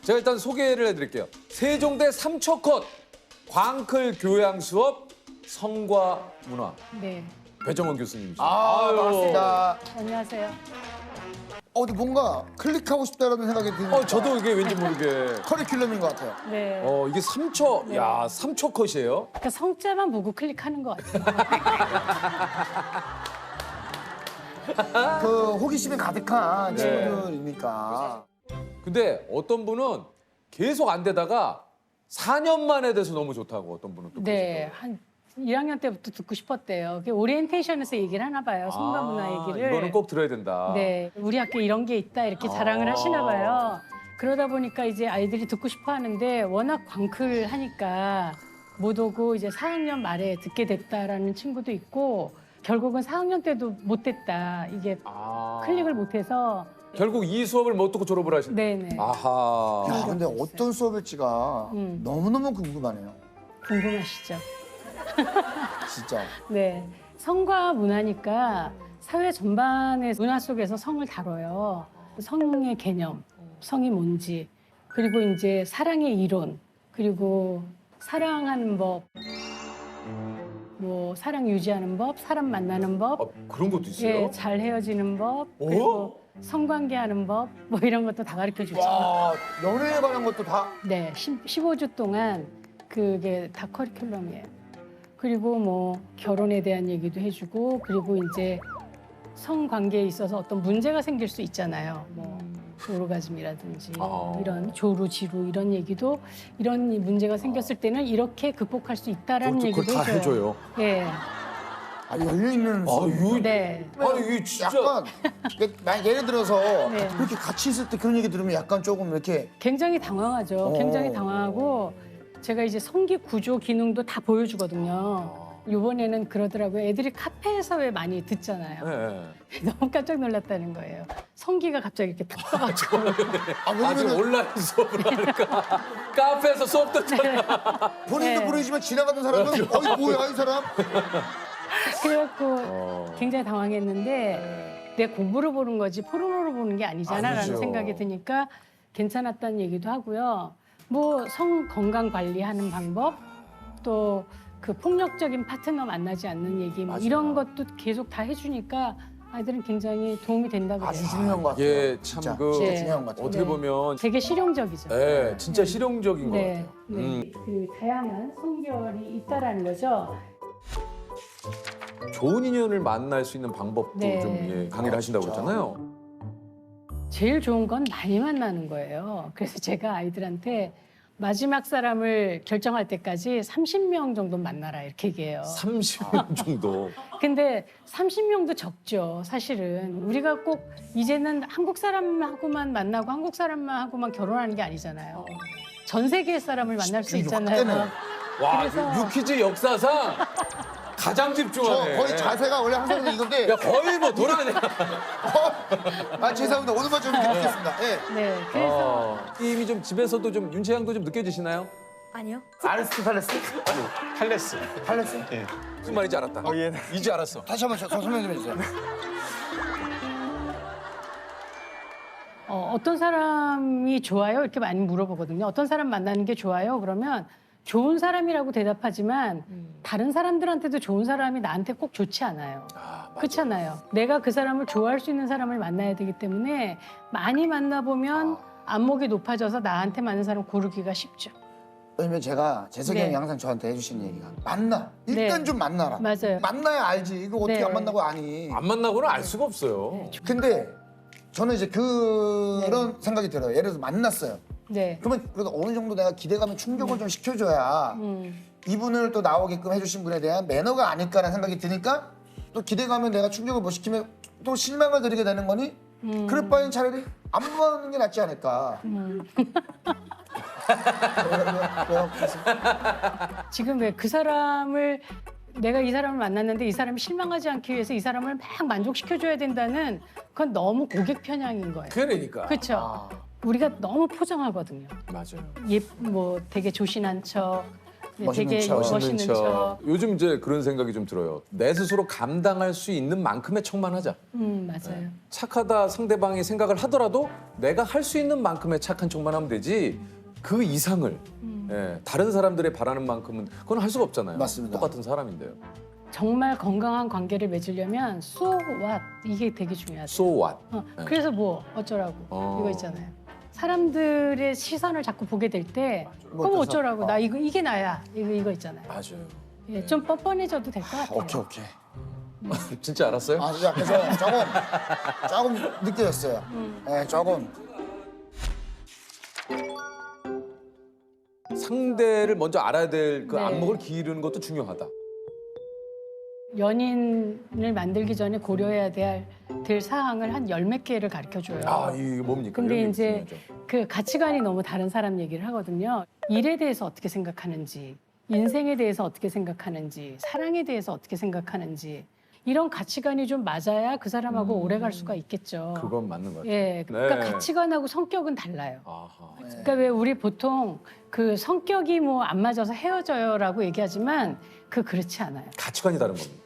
제가 일단 소개를 해드릴게요. 세종대 삼초컷 광클 교양 수업 성과 문화 네. 배정원 교수님이죠. 반갑습니다. 안녕하세요. 근데 뭔가 클릭하고 싶다라는 생각이 드는. 저도 이게 왠지 모르게 커리큘럼인 것 같아요. 네. 이게 3초, 야 3초컷이에요? 그러니까 성자만 보고 클릭하는 것 같아요. 그 호기심이 가득한 친구들이니까. 근데 어떤 분은 계속 안 되다가 4년 만에 돼서 너무 좋다고 어떤 분은 또 네. 한 1학년 때부터 듣고 싶었대요. 그게 오리엔테이션에서 얘기를 하나 봐요. 성과 문화 얘기를. 이거는 꼭 들어야 된다. 네. 우리 학교에 이런 게 있다 이렇게 자랑을 하시나 봐요. 그러다 보니까 이제 아이들이 듣고 싶어 하는데 워낙 광클하니까 못 오고 이제 4학년 말에 듣게 됐다라는 친구도 있고 결국은 4학년 때도 못 됐다. 이게 클릭을 못 해서 결국 이 수업을 못 듣고 졸업을 하신. 네네. 아하. 야, 근데 어떤 수업일지가 너무너무 궁금하네요. 궁금하시죠? 진짜. 네. 성과 문화니까 사회 전반의 문화 속에서 성을 다뤄요. 성의 개념, 성이 뭔지, 그리고 이제 사랑의 이론, 그리고 사랑하는 법, 뭐 사랑 유지하는 법, 사람 만나는 법, 그런 것도 있어요? 예, 잘 헤어지는 법, 그리고 성관계하는 법, 뭐 이런 것도 다 가르쳐 주죠. 와, 연애에 관한 것도 다. 네, 15주 동안 그게 다 커리큘럼이에요. 그리고 뭐 결혼에 대한 얘기도 해주고, 그리고 이제 성관계에 있어서 어떤 문제가 생길 수 있잖아요. 뭐 오르가즘이라든지 이런 조루, 지루 이런 얘기도 이런 문제가 생겼을 때는 이렇게 극복할 수 있다라는 그걸 얘기도 다 해줘요. 해줘요. 예, 열려있는 수업. 네. 이게 진짜. 약간, 만약 예를 들어서 네. 이렇게 같이 있을 때 그런 얘기 들으면 약간 조금 이렇게. 굉장히 당황하죠. 굉장히 당황하고 제가 이제 성기 구조 기능도 다 보여주거든요. 이번에는 그러더라고요. 애들이 카페에서 왜 많이 듣잖아요. 네. 너무 깜짝 놀랐다는 거예요. 성기가 갑자기 이렇게 탁 떠가지고. 지금 온라인 수업을 하니까 카페에서 수업 듣잖아. 본인도 네. 모르지만 지나가던 사람은 어이 뭐야 이 사람? 그래갖고 굉장히 당황했는데 내 공부를 보는 거지 포르노를 보는 게 아니잖아라는 아니죠. 생각이 드니까 괜찮았다는 얘기도 하고요. 뭐 성 건강 관리하는 방법, 또 그 폭력적인 파트너 만나지 않는 얘기, 뭐 이런 것도 계속 다 해주니까 아이들은 굉장히 도움이 된다고 그래요. 아주 중요한 것 같아요. 이게 진짜. 참 그 진짜 중요한 것 같아요. 어떻게 보면 되게 실용적이죠. 네, 진짜 실용적인 것 네, 같아요. 네. 그 다양한 성결이 있다라는 거죠. 좋은 인연을 만날 수 있는 방법도 네. 좀 강의를 하신다고 그랬잖아요. 제일 좋은 건 많이 만나는 거예요. 그래서 제가 아이들한테 마지막 사람을 결정할 때까지 30명 정도 만나라 이렇게 얘기해요. 30명 정도. 근데 30명도 적죠, 사실은. 우리가 꼭 이제는 한국 사람하고만 만나고 한국 사람하고만 결혼하는 게 아니잖아요. 전 세계의 사람을 만날 수 있잖아요. 확대네. 와, 그래서- 유퀴즈 역사상 가장 저 집중하네. 거의 자세가 원래 항상 이건데. 야, 거의 뭐 돌아가냐. 죄송합니다. 오늘만 좀 이렇게 듣겠습니다. 예. 네, 그래서 이미 좀 집에서도 좀 윤채양도 좀 느껴지시나요? 아니요. 아리스토텔레스? 탈레스. 탈레스? 무슨 말인지 알았다. 예. 이제 알았어. 다시 한번 저 설명 좀 해주세요. 어떤 사람이 좋아요? 이렇게 많이 물어보거든요. 어떤 사람 만나는 게 좋아요? 그러면 좋은 사람이라고 대답하지만 다른 사람들한테도 좋은 사람이 나한테 꼭 좋지 않아요. 그렇잖아요. 내가 그 사람을 좋아할 수 있는 사람을 만나야 되기 때문에 많이 만나보면 안목이 높아져서 나한테 맞는 사람 고르기가 쉽죠. 왜냐면 제가 재석이 형이 네. 항상 저한테 해주시는 얘기가 만나. 일단 네. 좀 만나라. 맞아요. 만나야 알지. 이거 어떻게 네. 안 만나고 아니. 안 만나고는 알 수가 없어요. 근데 저는 이제 그런 생각이 들어요. 예를 들어서 만났어요. 네. 그러면 그래도 어느 정도 내가 기대감에 충족을 좀 시켜줘야 이분을 또 나오게끔 해주신 분에 대한 매너가 아닐까라는 생각이 드니까 또 기대감에 내가 충족을 못 시키면 또 실망을 드리게 되는 거니 그럴 바엔 차라리 안 보는 게 낫지 않을까. 왜요? 지금 왜 그 사람을 내가 이 사람을 만났는데 이 사람이 실망하지 않기 위해서 이 사람을 막 만족시켜줘야 된다는 그건 너무 고객 편향인 거예요. 그러니까. 그렇죠. 우리가 너무 포장하거든요. 맞아요. 뭐 되게 조신한 척, 네, 멋있는 되게 척. 멋있는 척. 요즘 이제 그런 생각이 좀 들어요. 내 스스로 감당할 수 있는 만큼의 척만 하자. 맞아요. 착하다 상대방이 생각을 하더라도 내가 할 수 있는 만큼의 착한 척만 하면 되지 그 이상을 다른 사람들의 바라는 만큼은 그건 할 수가 없잖아요. 맞습니다. 똑같은 사람인데요. 정말 건강한 관계를 맺으려면 so what 이게 되게 중요하죠. So what? 그래서 뭐 어쩌라고 이거 있잖아요. 사람들의 시선을 자꾸 보게 될 때 뭐 그럼 어때서? 어쩌라고 나 이게 나야 이거 있잖아요. 맞아요. 예, 좀 뻔뻔해져도 될 것 같아요. 오케이. 진짜 알았어요? 아, 그래서 조금 느껴졌어요. 네, 조금. 상대를 먼저 알아야 될 그 네. 안목을 기르는 것도 중요하다. 연인을 만들기 전에 고려해야 될 사항을 한 열 몇 개를 가르쳐 줘요. 아, 이게 뭡니까? 근데 이런 게 이제 중요하죠. 그 가치관이 너무 다른 사람 얘기를 하거든요. 일에 대해서 어떻게 생각하는지, 인생에 대해서 어떻게 생각하는지, 사랑에 대해서 어떻게 생각하는지 이런 가치관이 좀 맞아야 그 사람하고 오래 갈 수가 있겠죠. 그건 맞는 것 같아요. 예, 그러니까 네. 가치관하고 성격은 달라요. 아하. 그러니까 왜 우리 보통 그 성격이 뭐 안 맞아서 헤어져요라고 얘기하지만 그렇지 않아요. 가치관이 다른 겁니다.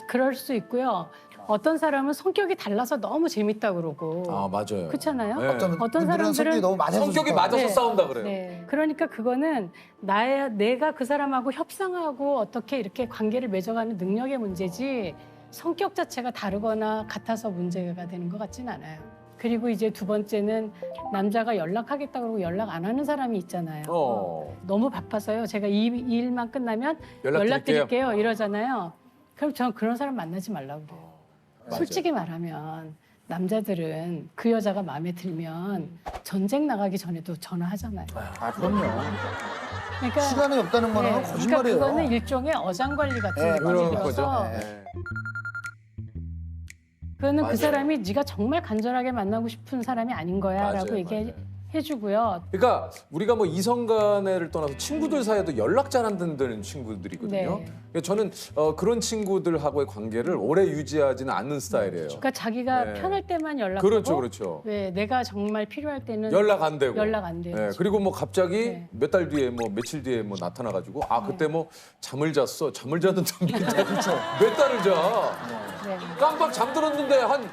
그럴 수 있고요. 어떤 사람은 성격이 달라서 너무 재밌다 그러고 아, 맞아요. 그렇잖아요. 네. 어떤 분들은 사람들은 성격이 너무 맞아서 성격이 좋다. 맞아서 네. 싸운다 그래요. 네. 그러니까 그거는 내가 그 사람하고 협상하고 어떻게 이렇게 관계를 맺어가는 능력의 문제지 성격 자체가 다르거나 같아서 문제가 되는 것 같진 않아요. 그리고 이제 두 번째는 남자가 연락하겠다 그러고 연락 안 하는 사람이 있잖아요. 너무 바빠서요. 제가 이 일만 끝나면 연락드릴게요 이러잖아요. 그럼 저는 그런 사람 만나지 말라고 그래요. 맞아요. 솔직히 말하면 남자들은 그 여자가 마음에 들면 전쟁 나가기 전에도 전화하잖아요. 아, 그럼요. 그러니까 시간이 없다는 거는 네, 거짓말이에요. 그러니까 그거는 일종의 어장관리 같은 네, 느낌이 그런 들어서 거죠. 네. 그거는 맞아요. 그 사람이 네가 정말 간절하게 만나고 싶은 사람이 아닌 거야라고 맞아요, 얘기해주고요. 그러니까 우리가 뭐 이성 간에를 떠나서 친구들 사이에도 연락 잘 안 된다는 친구들이거든요. 네. 그러니까 저는 그런 친구들하고의 관계를 오래 유지하지는 않는 스타일이에요. 그러니까 자기가 네. 편할 때만 연락하고 그렇죠, 그렇죠. 왜 내가 정말 필요할 때는 연락 안 되고. 연락 안 돼요. 네, 그리고 뭐 갑자기 네. 몇 달 뒤에 뭐 며칠 뒤에 뭐 나타나가지고 아 그때 뭐 잠을 잤어. 잠을 자는 몇 달을 자. 네. 깜빡 잠들었는데 한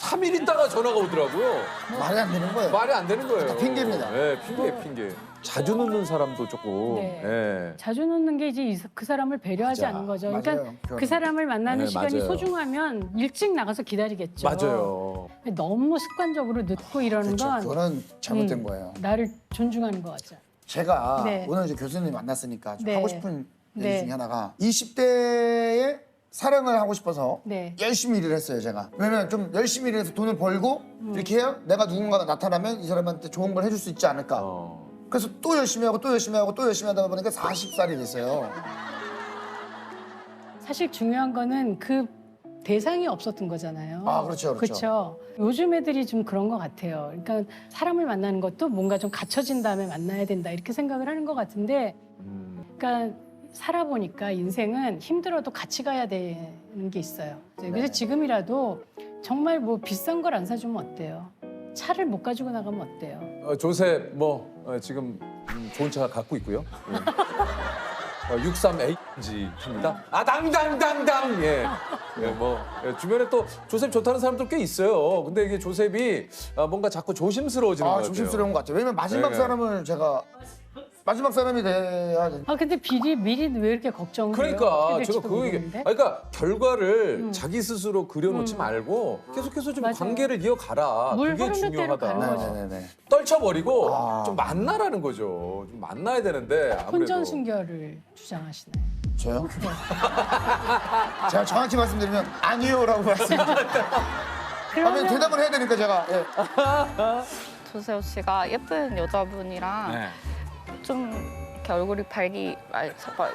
3일 있다가 전화가 오더라고요. 말이 안 되는 거예요. 말이 안 되는 거예요. 핑계입니다. 네, 핑계. 자주 늦는 사람도 조금. 네. 네. 자주 늦는 게 이제 그 사람을 배려하지 맞아. 않는 거죠. 맞아요. 그러니까 그 그거는. 사람을 만나는 네, 시간이 맞아요. 소중하면 일찍 나가서 기다리겠죠. 맞아요. 너무 습관적으로 늦고 이러는 그렇죠. 건 그거는 잘못된 거예요. 나를 존중하는 거 같죠. 제가 네. 오늘 이제 교수님 만났으니까 좀 네. 하고 싶은 얘기 네. 중에 하나가 20대에 사랑을 하고 싶어서 네. 열심히 일을 했어요, 제가. 왜냐면 좀 열심히 일해서 돈을 벌고 이렇게 해야 내가 누군가 나타나면 이 사람한테 좋은 걸 해줄 수 있지 않을까. 그래서 또 열심히 하고 또 열심히 하고 또 열심히 하다 보니까 40살이 됐어요. 사실 중요한 거는 그 대상이 없었던 거잖아요. 아, 그렇죠, 그렇죠. 그렇죠. 요즘 애들이 좀 그런 것 같아요. 그러니까 사람을 만나는 것도 뭔가 좀 갖춰진 다음에 만나야 된다 이렇게 생각을 하는 것 같은데, 그러니까 살아보니까 인생은 힘들어도 같이 가야 되는 게 있어요. 그래서 지금이라도 정말 뭐 비싼 걸 안 사주면 어때요? 차를 못 가지고 나가면 어때요? 조셉 지금 좋은 차 갖고 있고요. 63A인지 탑니다. 아 당당당당 예. 주변에 또 조셉 좋다는 사람들 꽤 있어요. 근데 이게 조셉이 뭔가 자꾸 조심스러워지는 것 같아요. 조심스러운 것 같아요. 왜냐면 마지막 네. 사람을 제가 마지막 사람이 돼야 돼. 아 근데 미리 왜 이렇게 걱정을 그러니까 해요? 제가 그 얘기. 그러니까 결과를 자기 스스로 그려놓지 말고 계속해서 좀 맞아요. 관계를 이어가라. 물 그게 흐르는 대로 가는 중요하다. 거죠. 네네네. 떨쳐버리고 아. 좀 만나라는 거죠. 좀 만나야 되는데 아무래도. 혼전순결을 주장하시나요? 저요? 제가 정확히 말씀드리면 아니요라고 말씀드려요. 그러면 대답을 해야 되니까 제가. 예. 조세호 씨가 예쁜 여자분이랑 네. 좀 이렇게 얼굴이 잠깐.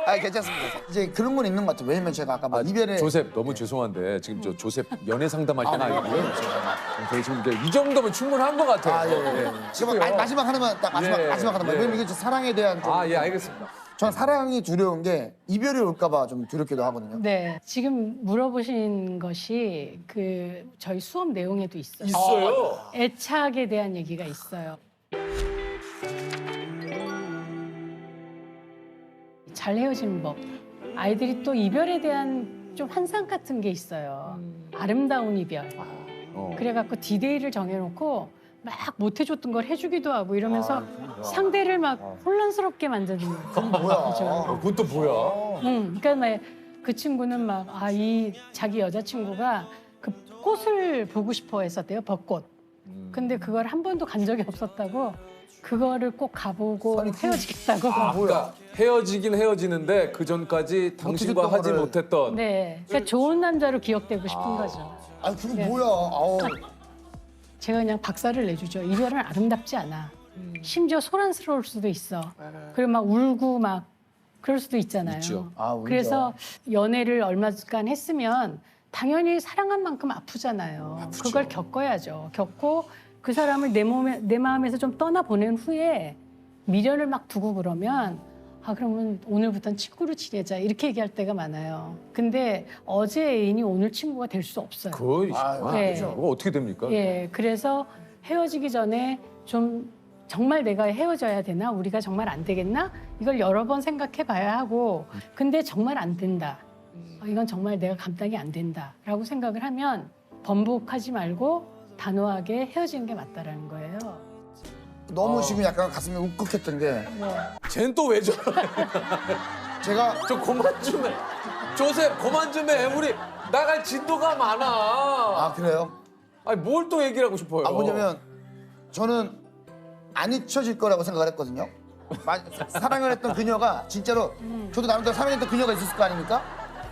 아 괜찮습니다. 이제 그런 건 있는 것 같아요. 왜냐면 제가 아까 뭐 이별에 조셉 너무 죄송한데 지금 저 조셉 연애 상담할 때는 아니고요. 저희 지금 이제 이 정도면 충분한 것 같아요. 아, 예. 지금 마지막 하나만 딱 마지막 예, 마지막 하나만. 예. 왜냐면 이게 사랑에 대한 좀 아, 예, 알겠습니다. 전 사랑이 두려운 게 이별이 올까봐 좀 두렵기도 하거든요. 네, 지금 물어보신 것이 그 저희 수업 내용에도 있어요. 있어요. 애착에 대한 얘기가 있어요. 잘 헤어지는 법. 아이들이 또 이별에 대한 좀 환상 같은 게 있어요. 아름다운 이별. 어. 그래갖고 디데이를 정해놓고 막 못해줬던 걸 해주기도 하고 이러면서 상대를 막 혼란스럽게 만드는 그건 뭐야? 거죠. 그건 또 뭐야? 그러니까 막 그 친구는 막 이 자기 여자친구가 그 꽃을 보고 싶어 했었대요, 벚꽃. 근데 그걸 한 번도 간 적이 없었다고 그거를 꼭 가보고 아니, 그- 헤어지겠다고. 그러니까 헤어지긴 헤어지는데 그 전까지 당신과 못해줬던 하지 거를- 못했던 네, 그러니까 좋은 남자로 기억되고 싶은 거죠. 아니 그게 네. 뭐야? 아우. 제가 그냥 박살을 내주죠. 이별은 아름답지 않아. 심지어 소란스러울 수도 있어. 그리고 막 울고 막 그럴 수도 있잖아요. 있죠. 아, 울죠. 그래서 연애를 얼마간 했으면 당연히 사랑한 만큼 아프잖아요. 그걸 겪어야죠. 겪고 그 사람을 내 마음에서 좀 떠나보낸 후에 미련을 막 두고 그러면 그러면 오늘부터는 친구로 지내자 이렇게 얘기할 때가 많아요. 근데 어제 애인이 오늘 친구가 될 수 없어요. 그거 네. 그거 어떻게 됩니까? 예, 그래서 헤어지기 전에 좀 정말 내가 헤어져야 되나? 우리가 정말 안 되겠나? 이걸 여러 번 생각해 봐야 하고, 근데 정말 안 된다. 이건 정말 내가 감당이 안 된다라고 생각을 하면 번복하지 말고 단호하게 헤어지는 게 맞다라는 거예요. 너무 지금 약간 가슴이 울컥했던 게 쟨 또 왜 저래? 제가 좀 그만 좀 해. 조셉 그만 좀 해. 우리 나갈 진도가 많아. 아 그래요? 아니 뭘 또 얘기를 하고 싶어요? 뭐냐면 저는 안 잊혀질 거라고 생각을 했거든요. 사랑을 했던 그녀가 진짜로 저도 나름대로 사랑했던 그녀가 있었을 거 아닙니까?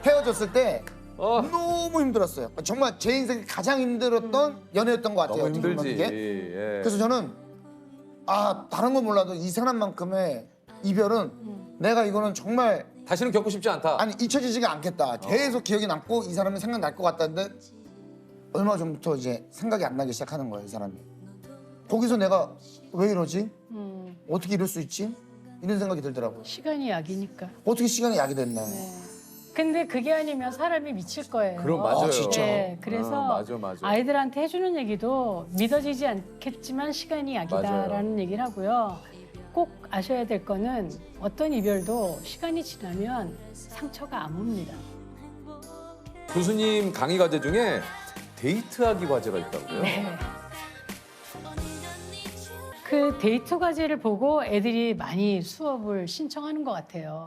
헤어졌을 때 어. 너무 힘들었어요. 정말 제 인생에 가장 힘들었던 연애였던 것 같아요. 너무 지금 힘들지. 이게. 예. 그래서 저는 다른 건 몰라도 이 사람만큼의 이별은 내가 이거는 정말 다시는 겪고 싶지 않다. 아니 잊혀지지가 않겠다. 계속 기억이 남고 이 사람이 생각날 것 같다는데 얼마 전부터 이제 생각이 안 나기 시작하는 거예요, 이 사람이. 거기서 내가 왜 이러지? 어떻게 이럴 수 있지? 이런 생각이 들더라고요. 시간이 약이니까. 어떻게 시간이 약이 됐나. 근데 그게 아니면 사람이 미칠 거예요. 그럼 맞아요. 진짜? 네, 그래서 맞아. 아이들한테 해주는 얘기도 믿어지지 않겠지만 시간이 약이다라는 얘기를 하고요. 꼭 아셔야 될 거는 어떤 이별도 시간이 지나면 상처가 안 옵니다. 교수님 강의 과제 중에 데이트하기 과제가 있다고요? 네. 그 데이트 과제를 보고 애들이 많이 수업을 신청하는 것 같아요.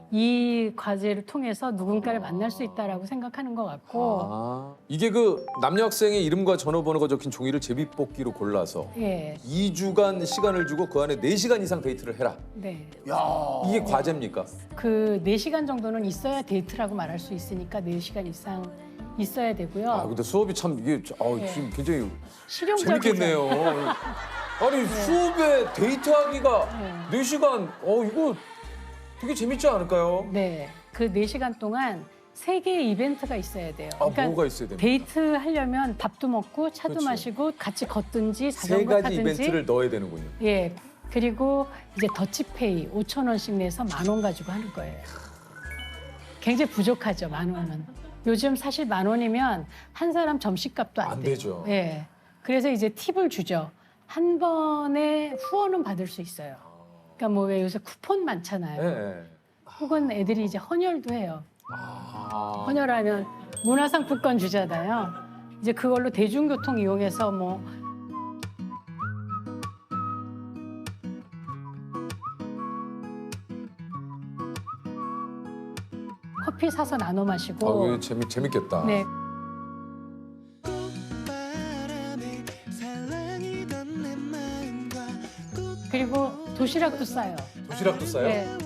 이 과제를 통해서 누군가를 만날 수 있다라고 생각하는 것 같고, 이게 그 남녀 학생의 이름과 전화번호가 적힌 종이를 제비뽑기로 골라서 예, 2주간 시간을 주고 그 안에 4시간 이상 데이트를 해라. 네. 야. 이게 과제입니까? 그 4시간 정도는 있어야 데이트라고 말할 수 있으니까 4시간 이상 있어야 되고요. 근데 수업이 참 이게 네. 지금 굉장히 실용적이죠. 재밌겠네요. 아니 수업에 데이트하기가 네. 4시간 이거 되게 재밌지 않을까요? 네. 그 4시간 동안 3개의 이벤트가 있어야 돼요. 뭐가 있어야 됩니까? 데이트 하려면 밥도 먹고 차도 그렇죠. 마시고 같이 걷든지 세 자전거 가지 타든지. 이벤트를 넣어야 되는군요. 예. 그리고 이제 더치페이 5,000원씩 내서 10,000원 가지고 하는 거예요. 굉장히 부족하죠, 10,000원은. 요즘 사실 10,000원이면 한 사람 점심값도 안 안 돼요. 되죠. 예. 그래서 이제 팁을 주죠. 한 번에 후원은 받을 수 있어요. 그러니까 뭐 왜 요새 쿠폰 많잖아요. 네. 혹은 애들이 이제 헌혈도 해요. 헌혈하면 문화상품권 주잖아요. 이제 그걸로 대중교통 이용해서 뭐 커피 사서 나눠 마시고. 이거 재밌겠다. 네. 그리고 도시락도 싸요. 도시락도 싸요? 네.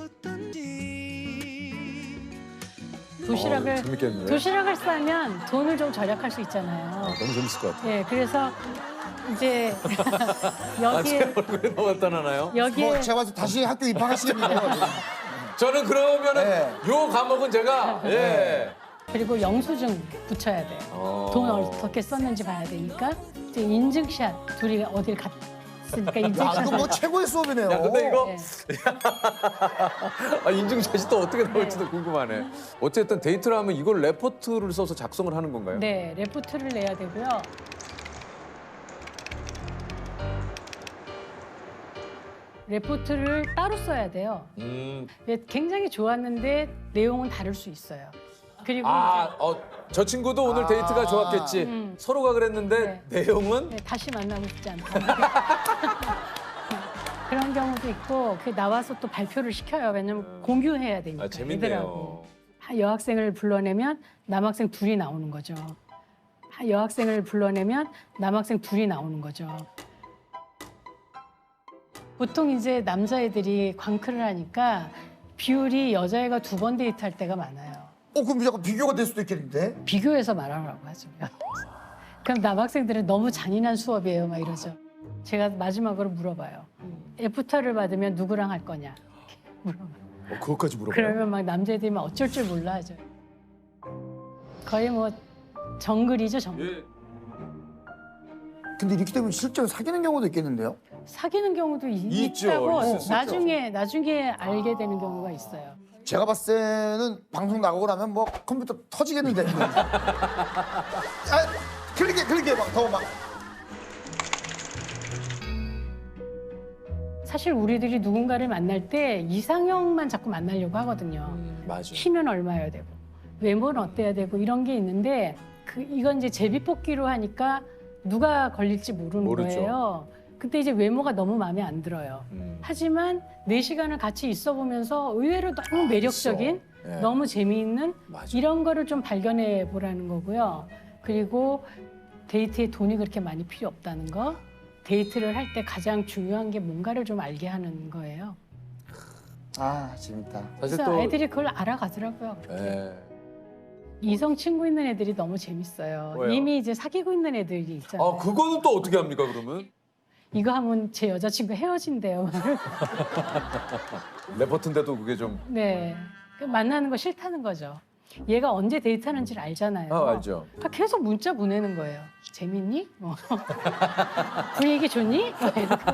도시락을 재밌겠는데? 도시락을 싸면 돈을 좀 절약할 수 있잖아요. 너무 재밌을 것 같아요. 네, 그래서 이제 여기에 얼굴에 너무 나타나나요? 여기에 제가 봐서 다시 학교 입학하시겠네요. 저는 그러면은 네. 요 과목은 제가 예. 그리고 영수증 붙여야 돼요. 돈 어떻게 썼는지 봐야 되니까 이제 인증샷 둘이 어딜 있으니까 야, 인젝션. 이거 뭐 최고의 수업이네요. 야, 근데 이거 네. 인증샷이 또 어떻게 나올지도 궁금하네. 어쨌든 데이트를 하면 이걸 레포트를 써서 작성을 하는 건가요? 네, 레포트를 내야 되고요. 레포트를 따로 써야 돼요. 굉장히 좋았는데 내용은 다를 수 있어요. 그리고 저 친구도 오늘 데이트가 좋았겠지. 서로가 그랬는데 내용은 네, 다시 만나고 싶지 않다. 그런 경우도 있고 나와서 또 발표를 시켜요. 왜냐면 공유해야 되니까. 재밌네요. 여학생을 불러내면 남학생 둘이 나오는 거죠. 여학생을 불러내면 남학생 둘이 나오는 거죠. 보통 이제 남자애들이 광클을 하니까 비율이 여자애가 2번 데이트할 때가 많아요. 그럼 약간 비교가 될 수도 있겠는데? 비교해서 말하라고 하죠. 그럼 남학생들은 너무 잔인한 수업이에요, 막 이러죠. 제가 마지막으로 물어봐요. 애프터를 받으면 누구랑 할 거냐? 물어봐요. 그것까지 물어봐요. 그러면 막 남자애들이 막 어쩔 줄 몰라 하죠. 거의 뭐 정글이죠, 정글. 근데 이렇게 되면 실제로 사귀는 경우도 있겠는데요? 사귀는 경우도 있죠. 있다고 있을 수 나중에 알게 되는 경우가 있어요. 제가 봤을 때는 방송 나가고 나면 뭐 컴퓨터 터지겠는데. 클릭해 막 더 막. 사실 우리들이 누군가를 만날 때 이상형만 자꾸 만나려고 하거든요. 맞아. 키는 얼마여야 되고 외모는 어때야 되고 이런 게 있는데 이건 이제 제비뽑기로 하니까 누가 걸릴지 모르는 모르죠. 거예요. 그때 이제 외모가 너무 마음에 안 들어요. 하지만 4시간을 같이 있어 보면서 의외로 너무 매력적인, 네. 너무 재미있는 맞아. 이런 거를 좀 발견해 보라는 거고요. 그리고 데이트에 돈이 그렇게 많이 필요 없다는 거. 데이트를 할 때 가장 중요한 게 뭔가를 좀 알게 하는 거예요. 재밌다. 사실 그래서 또 애들이 그걸 알아가더라고요. 예. 이성 친구 있는 애들이 너무 재밌어요. 왜요? 이미 이제 사귀고 있는 애들이 있잖아요. 그거는 또 어떻게 합니까 그러면? 이거 하면 제 여자친구 헤어진대요. 레포트인데도 그게 좀 네. 만나는 거 싫다는 거죠. 얘가 언제 데이트하는지를 알잖아요. 알죠. 그러니까 계속 문자 보내는 거예요. 재밌니? 뭐. 분위기 좋니? 뭐 이렇게.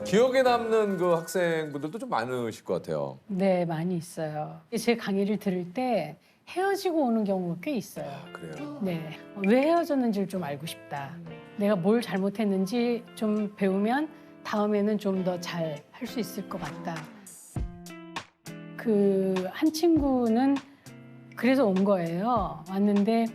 기억에 남는 그 학생분들도 좀 많으실 것 같아요. 네, 많이 있어요. 제 강의를 들을 때 헤어지고 오는 경우가 꽤 있어요. 그래요. 네. 왜 헤어졌는지를 좀 알고 싶다. 내가 뭘 잘못했는지 좀 배우면 다음에는 좀 더 잘 할 수 있을 것 같다. 한 친구는 그래서 온 거예요. 왔는데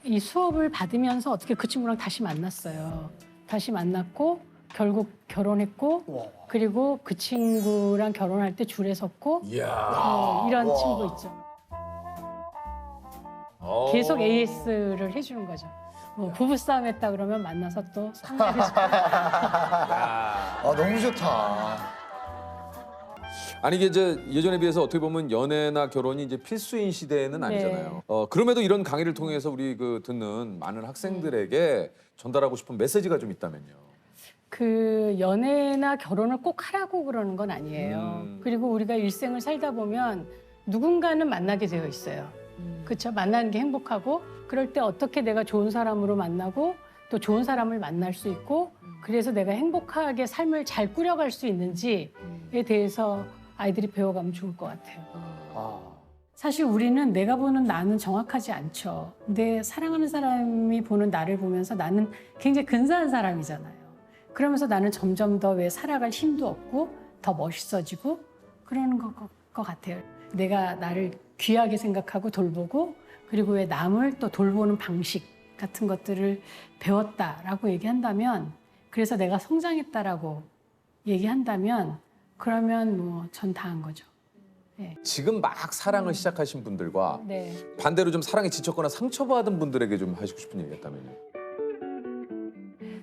이 수업을 받으면서 어떻게 그 친구랑 다시 만났어요. 다시 만났고 결국 결혼했고 그리고 그 친구랑 결혼할 때 줄에 섰고 이야. 이런 와. 친구 있죠. 계속 AS를 해주는 거죠. 뭐 부부싸움 했다 그러면 만나서 또 상담해주고. 너무 좋다. 아니 이게 이제 예전에 비해서 어떻게 보면 연애나 결혼이 이제 필수인 시대는 아니잖아요. 네. 그럼에도 이런 강의를 통해서 우리 듣는 많은 학생들에게 전달하고 싶은 메시지가 좀 있다면요. 연애나 결혼을 꼭 하라고 그러는 건 아니에요. 그리고 우리가 일생을 살다 보면 누군가는 만나게 되어 있어요. 그렇죠? 만나는 게 행복하고 그럴 때 어떻게 내가 좋은 사람으로 만나고 또 좋은 사람을 만날 수 있고 그래서 내가 행복하게 삶을 잘 꾸려갈 수 있는지에 대해서 아이들이 배워가면 좋을 것 같아요. 사실 우리는 내가 보는 나는 정확하지 않죠. 근데 사랑하는 사람이 보는 나를 보면서 나는 굉장히 근사한 사람이잖아요. 그러면서 나는 점점 더 왜 살아갈 힘도 없고 더 멋있어지고 그러는 것 같아요. 내가 나를 귀하게 생각하고 돌보고 그리고 왜 남을 또 돌보는 방식 같은 것들을 배웠다라고 얘기한다면 그래서 내가 성장했다라고 얘기한다면 그러면 뭐 전 다 한 거죠. 네. 지금 막 사랑을 시작하신 분들과 네. 반대로 좀 사랑에 지쳤거나 상처받은 분들에게 좀 하시고 싶은 얘기 있다면요.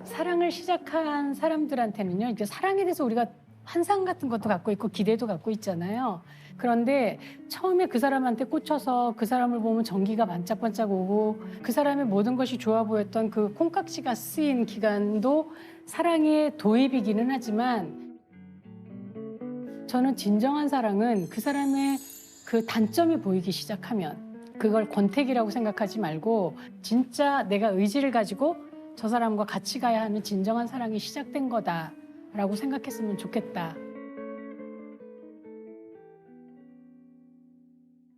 사랑을 시작한 사람들한테는요, 이제 사랑에 대해서 우리가 환상 같은 것도 갖고 있고 기대도 갖고 있잖아요. 그런데 처음에 그 사람한테 꽂혀서 그 사람을 보면 전기가 반짝반짝 오고 그 사람의 모든 것이 좋아 보였던 그 콩깍지가 쓰인 기간도 사랑의 도입이기는 하지만 저는 진정한 사랑은 그 사람의 그 단점이 보이기 시작하면 그걸 권태기라고 생각하지 말고 진짜 내가 의지를 가지고 저 사람과 같이 가야 하는 진정한 사랑이 시작된 거다라고 생각했으면 좋겠다.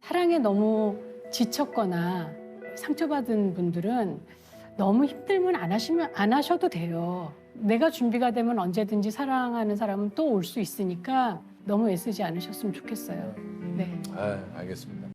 사랑에 너무 지쳤거나 상처받은 분들은 너무 힘들면 안 하셔도 돼요. 내가 준비가 되면 언제든지 사랑하는 사람은 또 올 수 있으니까 너무 애쓰지 않으셨으면 좋겠어요. 네. 알겠습니다.